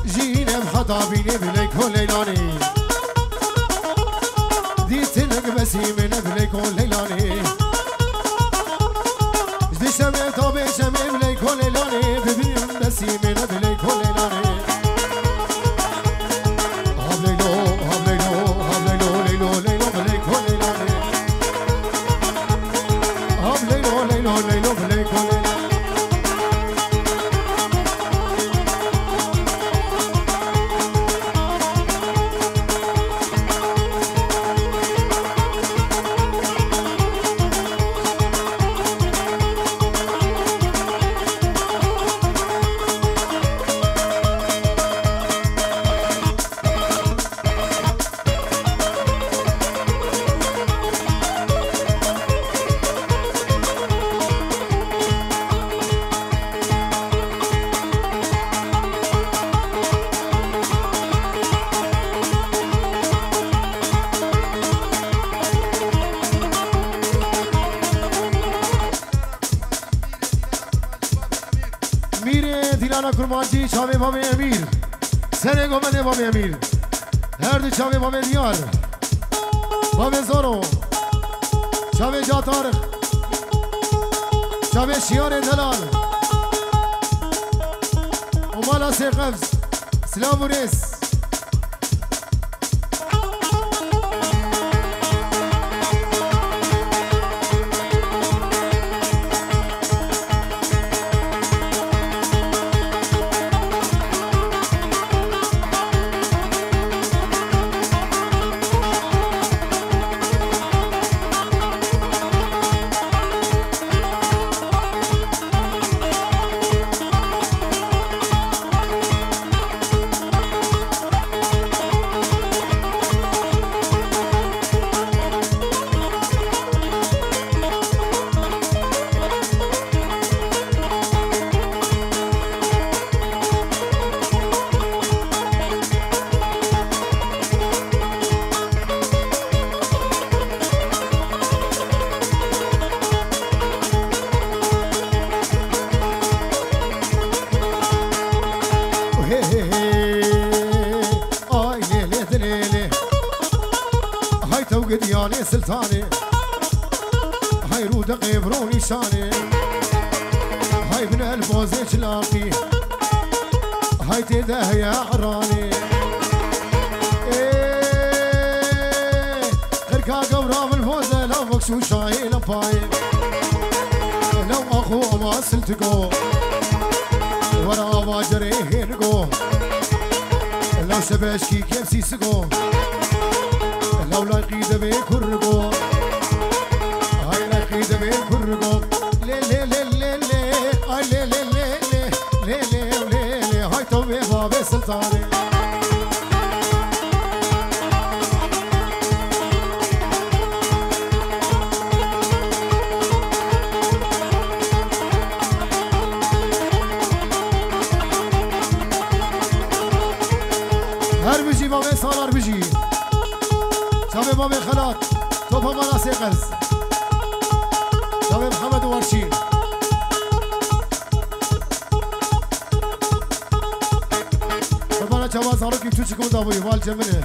جينا بحضابيني بليكو ليلاني ديتنك بسيمن بليكو ليلاني جدي شمي طابي شمي بليكو ليلاني ببين بسيمن بليكو ليلاني هاب ليلو هاب ليلو هاب ليلو ليلو ليلو بليكو ليلاني هاب ليلو ليلو ليلو بليكو ليلاني kurmancı çave baba emir sene gomene baba emir her de çave baba diyar baba zoro çave catar çave şiare delal umala sekavz slavures دياني سلطاني هاي رودة قيبروني شاني هاي ابن الفوزي شلاقي هاي تده يا عراني غركا قورام الفوزة لو مكسو شاي لباي لو اخو ما سلتقو ورا ما جريه نقو لو شباشكي كيف سيسقو لو لاقيد بيكرقو هاي لاقيد بيكرقو لي لي لي لي لي هاي لي لي لي لي لي لي لي هاي توبي بابي سلطاني هر بيجي بابي صار بيجي شباب بابي خلاط توفى مالا سيقز شباب محمد وارشين طبعا شباب صاروا كيف تشكون دابوي والجمله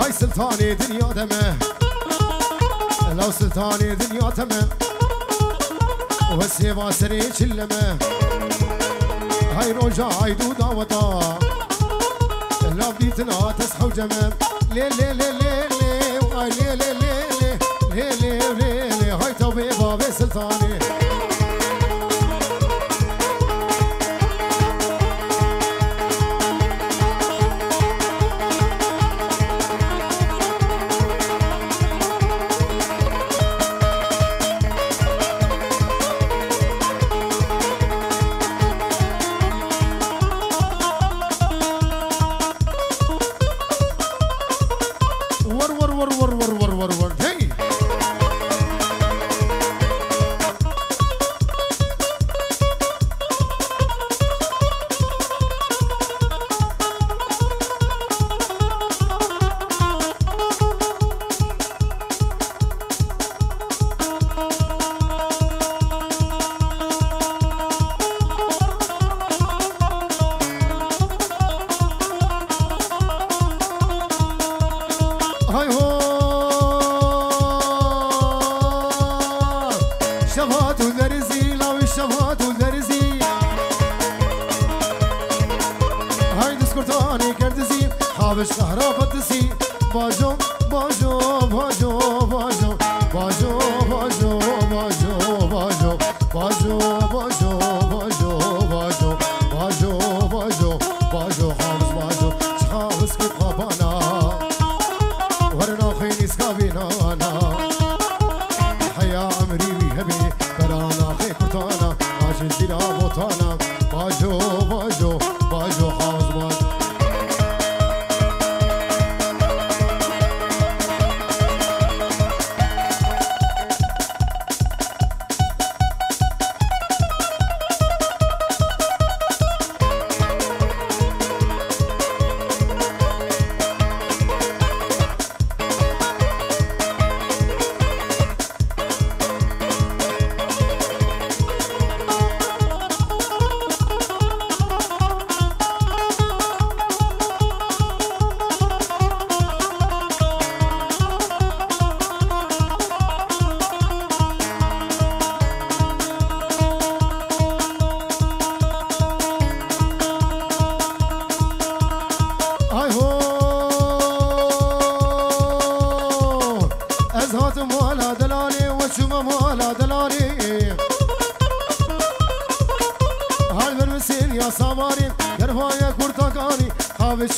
هاي سلطاني دنيا دمه لو سلطاني دنيا تمه والسيبا سري شلمه هاي روجا عيدو داوطا لو بديتنا تسحو جمه لي لي لي لي لي وهاي لي لي لي لي لي لي لي هاي توبي بابي سلطاني ور ور ور ور ور ور ور ور هي حابش كهربتسي باجو باجو باجو باجو باجو باجو باجو باجو باجو باجو باجو باجو باجو باجو باجو حافظ باجو شحافظ كيف غابانا ورنا خيني سكابينا انا حيا عمري بيهبي كرانا خي كرتانا عاشن زينا بوتانا باجو باجو باجو حافظ باجو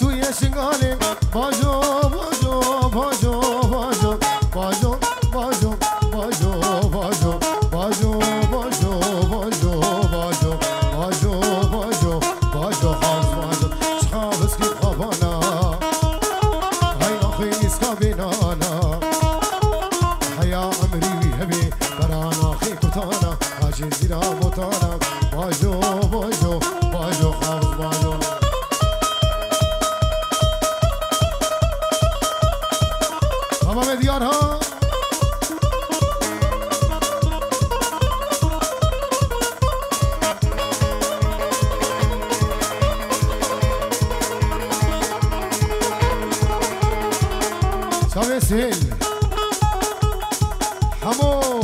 شوية شنقالي باجو باجو باجو باجو باجو باجو باجو باجو باجو باجو باجو باجو باجو باجو باجو حافظ باجو شحافظ كيف غابانا هاي ناخي سكابينا انا حيا عمري هبي برانا خي كرتانا هاجي زينا بوتانا باجو باجو باجو حافظ باجو تمام ديارها شامي سهيل حمو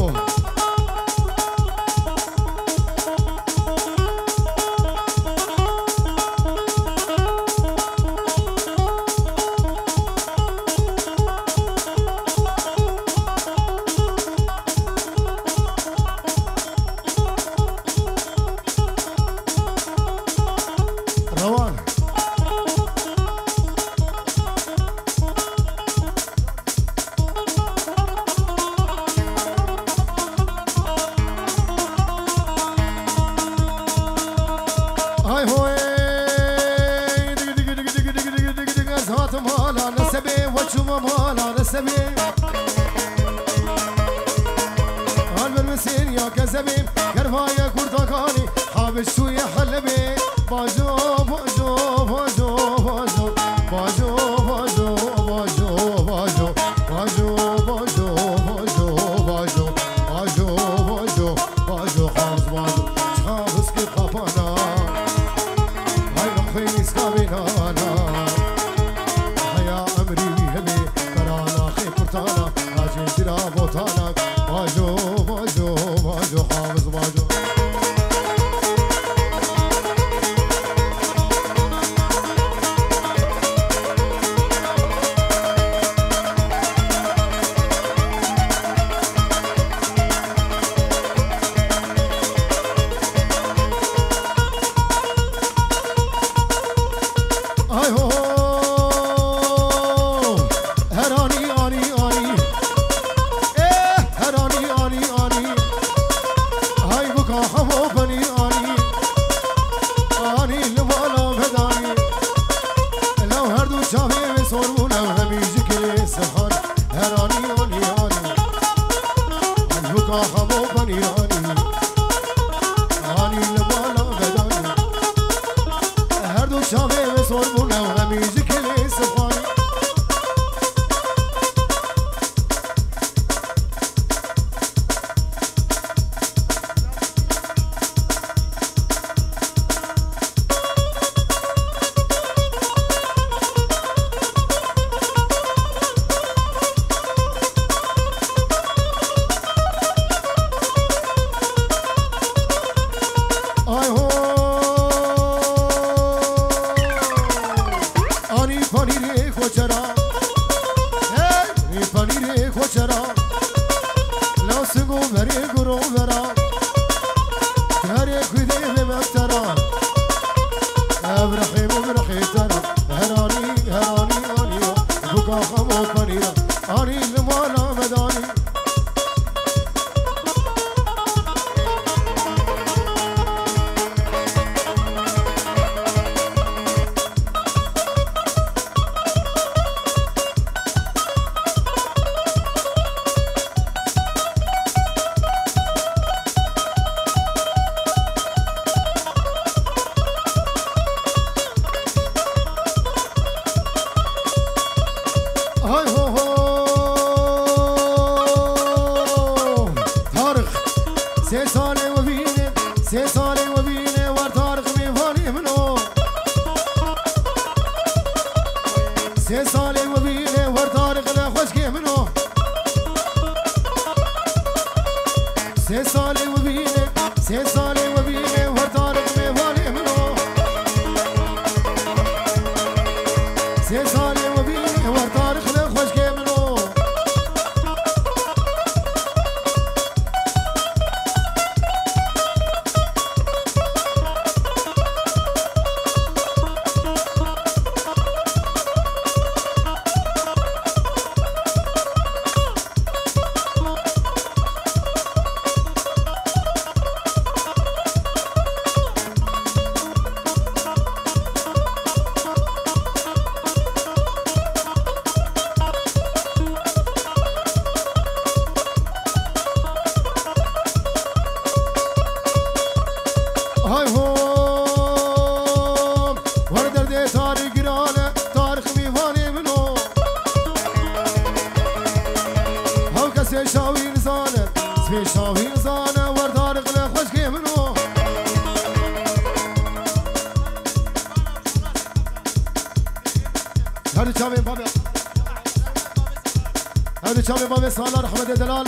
سه ساله و بینه سه ساله و بینه ور تارق میوانی منو سه ساله و بینه ور تارق لخوش که منو های هوم ور درد تاریک گرانه تاریخ میوانی منو هاو کسی شاوی نزانه سوی شاوی نزانه ور تاریخ لخوش که منو هردو چاوین بابه هردو چاوین بابه سالار احمد دلال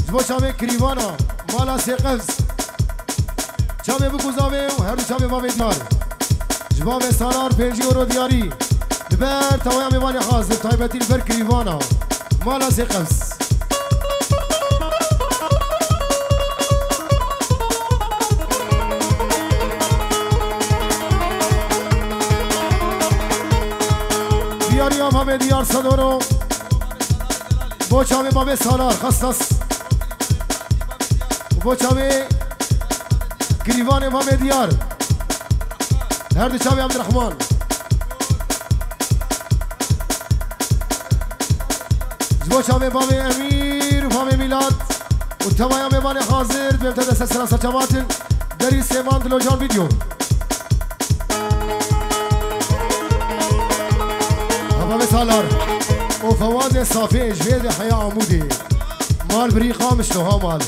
جبو چاوین کریوانا مالا سی قفز چاوه بگوزاوه و هر دو چاوه باوه دیار جواب سالار 5 یورو دیاری لبر توایا میوانی حاضر تایبتی لبر کریوانا مالا سی قفز دیاری ها باوه دیار صدورو بو چاوه باوه سالار خستاس بو چاوه گریوان امام دیار هر دو چاوی عبدالرحمن جبو چاوی امام امیر امام میلاد و تمایا میوان حاضر دویم تدست سراسر چواتن دری سیمان دلوجان ویدیو امام سالار و فواد صافی اجوید حیا عمودی مال بری خامش ها مال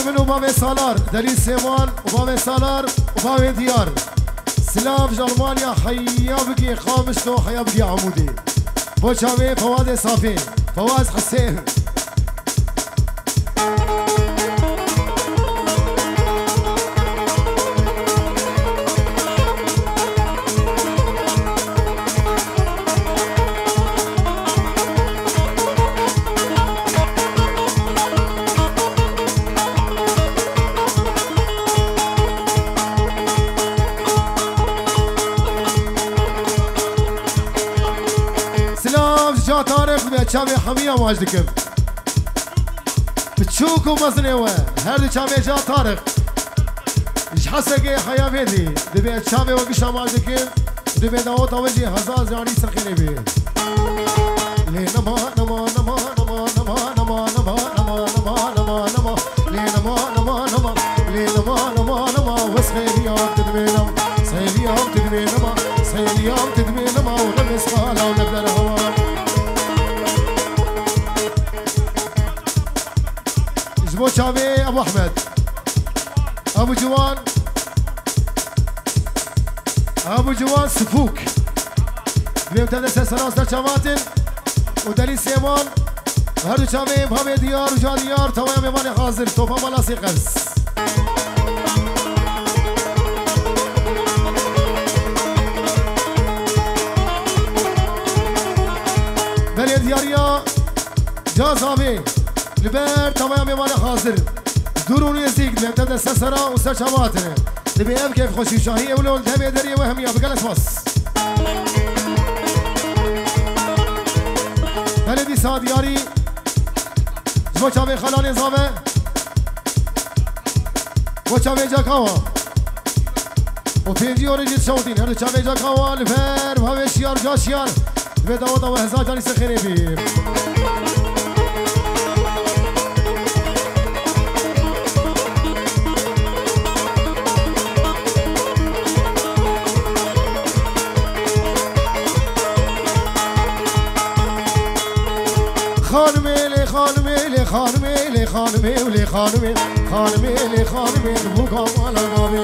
منو باوه سالار دلی سیوان و باوه سالار و باوه دیار سلاف جالمانیا حیا بگی خامشت و حیا بگی عمودی بو چاوه فواد صافی فواز حسین جا تاريخ بيا چاوي حمية ماجدكم بتشوكو مزنيوه هر دي چاوي جا تاريخ ايش حسكي حيا بيدي دبي چاوي وقشا ماجدكم دبي داوت اوجي هزار زاني سرخيني بي لي نما نما نما نما نما نما نما نما نما نما نما لي نما نما نما لي نما نما نما وسخيريام تدمينم سيليام تدمينما سيليام تدمينما ونمس خالا ونبدأ الهوا جبو شابي ابو احمد ابو جوان ابو جوان سفوك بيم تدس سراس در چواتن ودلي سيمان هردو شابي بهمه ديار وجا ديار توايا ميمان حاضر توفا مالا سيقز بلي دياريا جازابي لبر تمام میوان حاضر درونی زیگ بیم تد سسرا و سر چواتنه لبی اب کیف خوشی شاهی اولون دبی دری و همیا بگلش بس بلدی سادیاری جبو چاوی خلال نظامه و چاوی جاکاوا و پیجی اوریجیت شوتین هر چاوی جاکاوا لبر و همی شیار جا شیار لبی داوتا و هزار جانی سخیره بیم خانمي لي خانمي لي خانمي لي خانمي ولي خانمي خانمي لي خانمي بوكا على نابي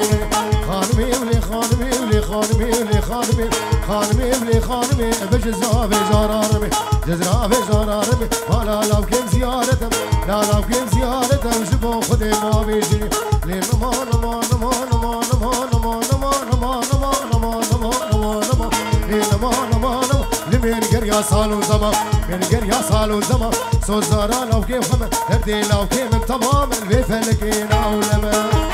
خانمي ولي خانمي ولي خانمي ولي خانمي خانمي ولي خانمي بجزا بجارارمي جزرا بجارارمي لا لا بكم زيارتم لا لا بكم زيارتم جبو خدي ما بيجري لين ما نما نما نما نما نما نما نما نما نما نما نما نما لين ما نما نما لمن قريا صالو زمان من قريا صالو زمان سوزارا لو كيف هم هردي لو كيف تماما بفلكين أولما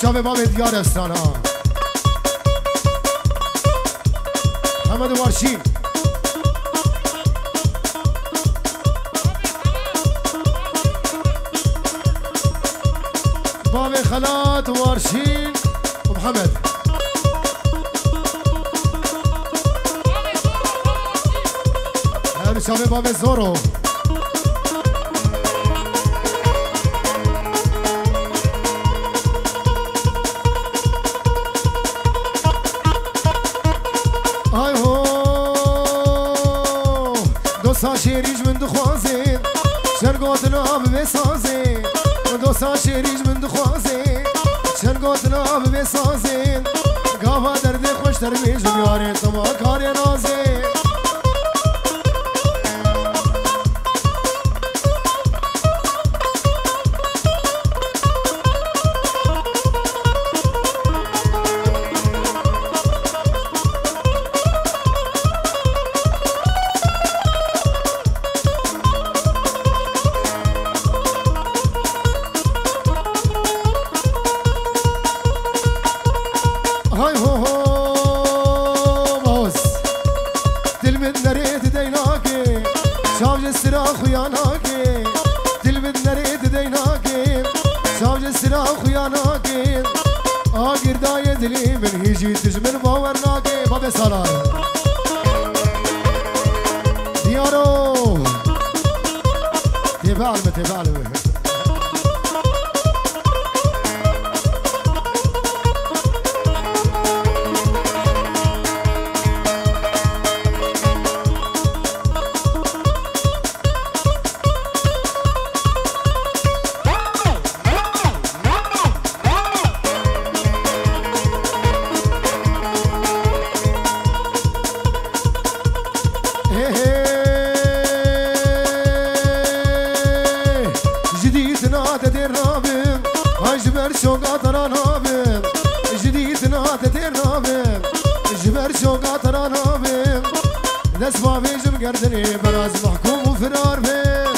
شاب باب دیارستان ها محمد وارشی باب خلات وارشین و محمد هر شاب باب زورو شیریج من دخوازه شرگاتنا بسازه دوستا شیریج من دخوازه شرگاتنا بسازه گاوا درد خوش در بیجم یاره تما کار نازه دلی من هیچی تجمل باور ناکه باب سالار دیارو تبع علمه دست با بیجم گردنی براز محکوم و فرار بیم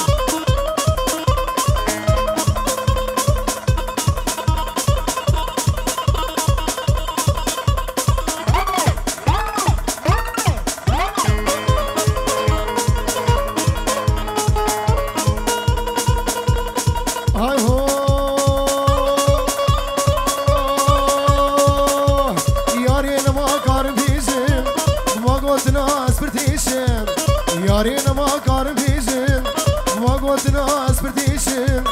قوت ناس برديشم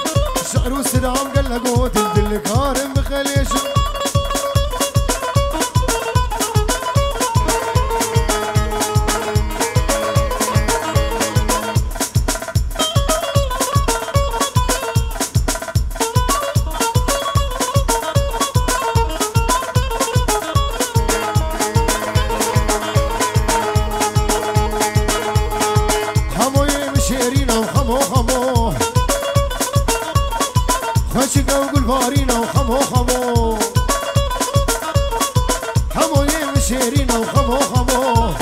شعر وسلام قال قوت الدل كارم بخليشم خشقة وقول فارينا وخمو خمو حمو يمشيرينا وخمو خمو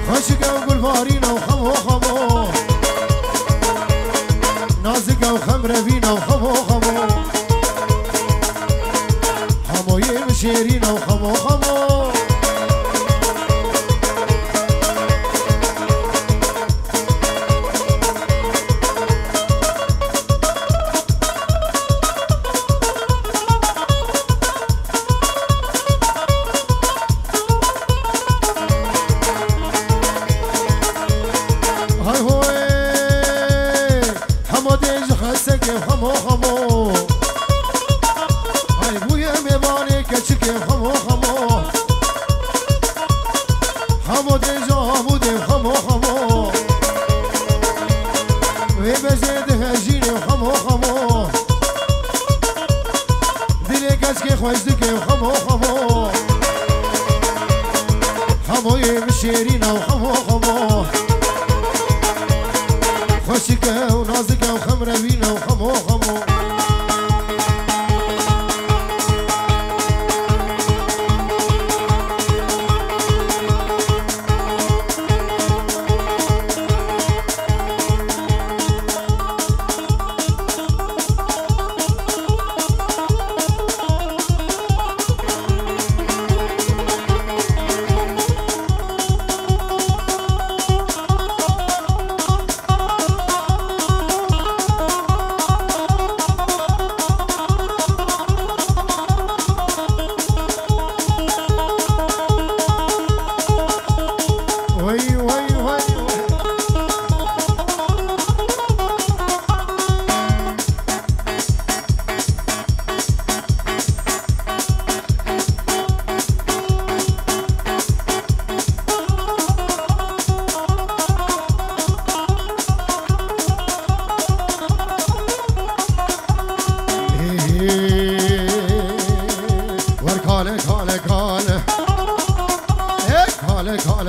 خشقة وقول فارينا وخمو خمو نازقة وخمرة فينا وخمو خمو حمو يمشيرينا وخمو خمو خمو خمو هاي بويا ميباني كشكي خمو خمو خمو ديجا بودي خمو خمو ويبزيد هجيني خمو خمو ديلي كشكي خوشدكي خمو خمو خمو يمشيرينا وخمو خمو خوشكة ونازكة وخمرة بينا وخمو خمو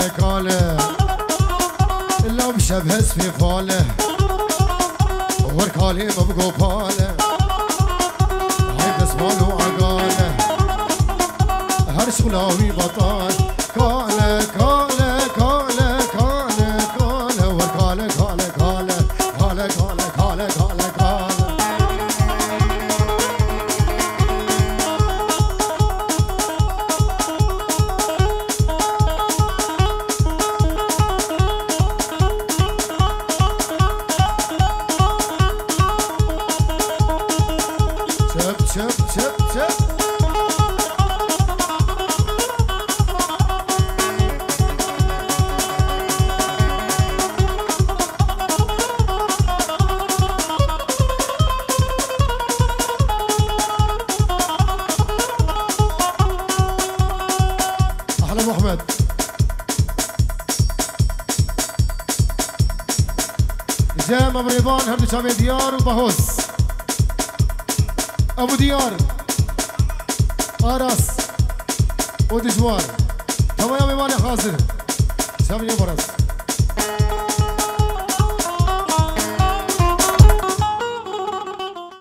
كاله لو بشبهس في فاله وركالي مبقو باله هاي دسمالو عقاله هر شغلاوي بطال كاله كاله كاله كاله كاله وركاله كاله كاله كاله كاله كاله كاله كاله شب شب شب أحلى محمد جام أمريبان هردو شامي ديار وبهوس أبو ديار أراس ودجوار تمام يا مالي حاضر شامي برس